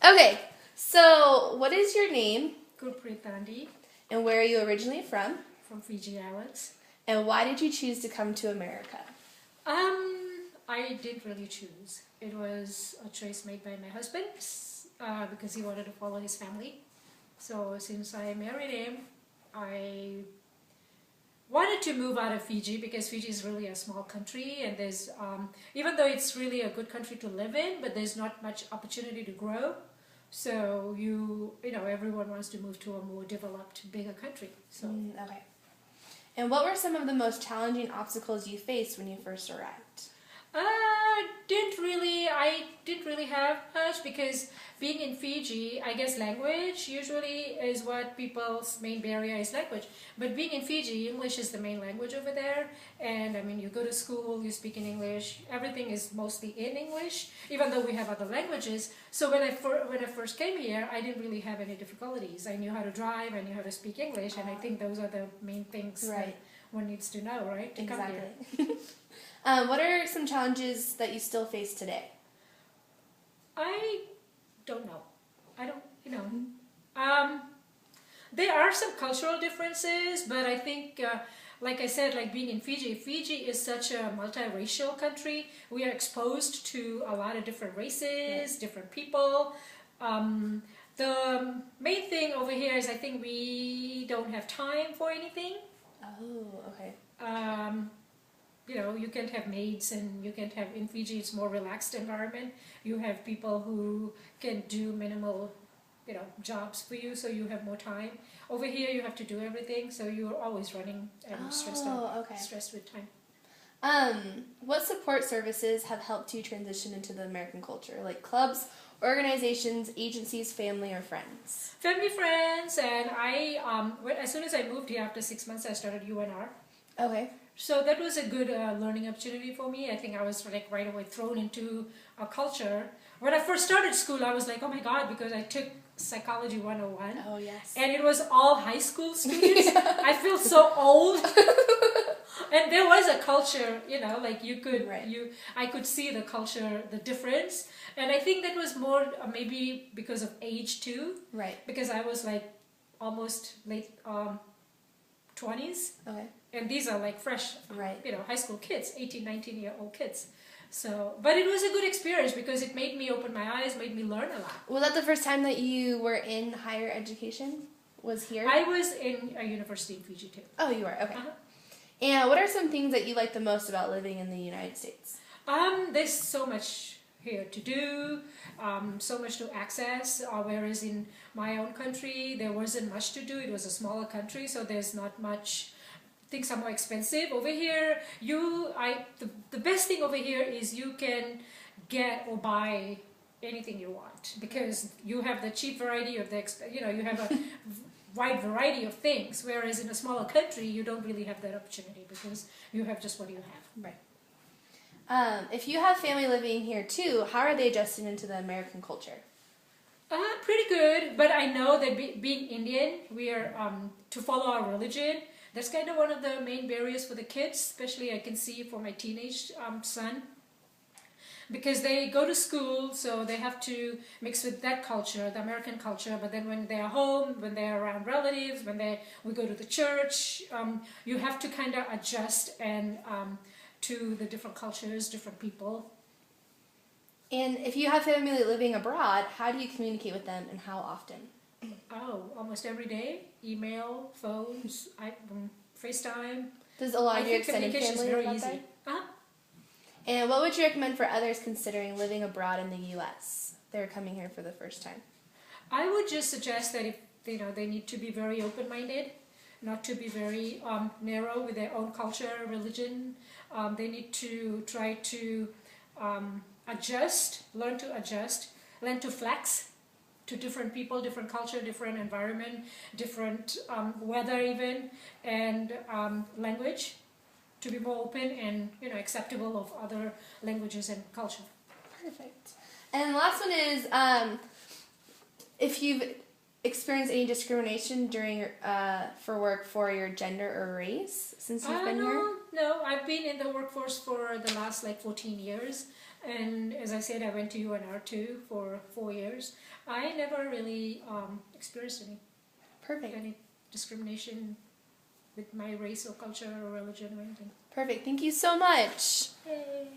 Okay, so what is your name Gurpreet Dandi and where are you originally from? from Fiji Islands. And why did you choose to come to America? I didn't really choose. It was a choice made by my husband because he wanted to follow his family. So since I married him, I wanted to move out of Fiji because Fiji is really a small country and there's, even though it's really a good country to live in, but there's not much opportunity to grow. So everyone wants to move to a more developed, bigger country. So. Okay. And what were some of the most challenging obstacles you faced when you first arrived? I didn't really have much because being in Fiji, I guess language usually is what people's main barrier is language. But being in Fiji, English is the main language over there. And I mean, you go to school, you speak in English, everything is mostly in English, even though we have other languages. So when I first came here, I didn't really have any difficulties. I knew how to drive, I knew how to speak English, and I think those are the main things that one needs to know, right? To come here. What are some challenges that you still face today? I don't know. There are some cultural differences, but I think, like I said, like being in Fiji is such a multiracial country. We are exposed to a lot of different races, different people. The main thing over here is I think we don't have time for anything. Oh, okay. You can't have maids and you can't have, in Fiji it's more relaxed environment. You have people who can do minimal, jobs for you, so you have more time. Over here you have to do everything, so you're always running and stressed with time. What support services have helped you transition into the American culture? Like clubs, organizations, agencies, family, or friends? Family, friends, and as soon as I moved here after 6 months, I started UNR. Okay. So that was a good learning opportunity for me. I think I was like right away thrown into a culture. When I first started school, I was like, oh my God, because I took Psychology 101. Oh, yes. And it was all high school students. I feel so old. And there was a culture, like you could, I could see the culture, the difference. And I think that was more maybe because of age too. Right. Because I was like almost late 20s. Okay. And these are like fresh, high school kids, 18, 19-year-old kids. So, but it was a good experience because it made me open my eyes, made me learn a lot. Was that the first time that you were in higher education? Was here? I was in a university in Fiji too. Oh, you were? Okay. And what are some things that you like the most about living in the United States? There's so much here to do, so much to access, whereas in my own country, there wasn't much to do. It was a smaller country, so there's not much. Things are more expensive. Over here, the best thing over here is you can get or buy anything you want because you have the cheap variety of you have a wide variety of things, whereas in a smaller country, you don't really have that opportunity because you have just what you have. Right. If you have family living here too, how are they adjusting into the American culture? Pretty good, but I know that being Indian, we are, to follow our religion, that's kind of one of the main barriers for the kids, especially I can see for my teenage son. Because they go to school, so they have to mix with that culture, the American culture, but then when they're home, when they're around relatives, we go to the church, you have to kind of adjust and to the different cultures, different people. And if you have family living abroad, how do you communicate with them and how often? Oh, almost every day. Email, phones, FaceTime. Does a lot of your extended family live out there? And what would you recommend for others considering living abroad in the U.S.? They're coming here for the first time. I would just suggest that if they need to be very open-minded, not to be very narrow with their own culture, religion. They need to try to adjust, learn to flex to different people, different culture, different environment, different weather even, and language, to be more open and acceptable of other languages and culture. Perfect. And the last one is if you've experienced any discrimination during for work for your gender or race since you've been here? No, I've been in the workforce for the last 14 years. And as I said, I went to UNR too for 4 years. I never really experienced Perfect. any discrimination with my race or culture or religion or anything. Perfect. Thank you so much. Yay.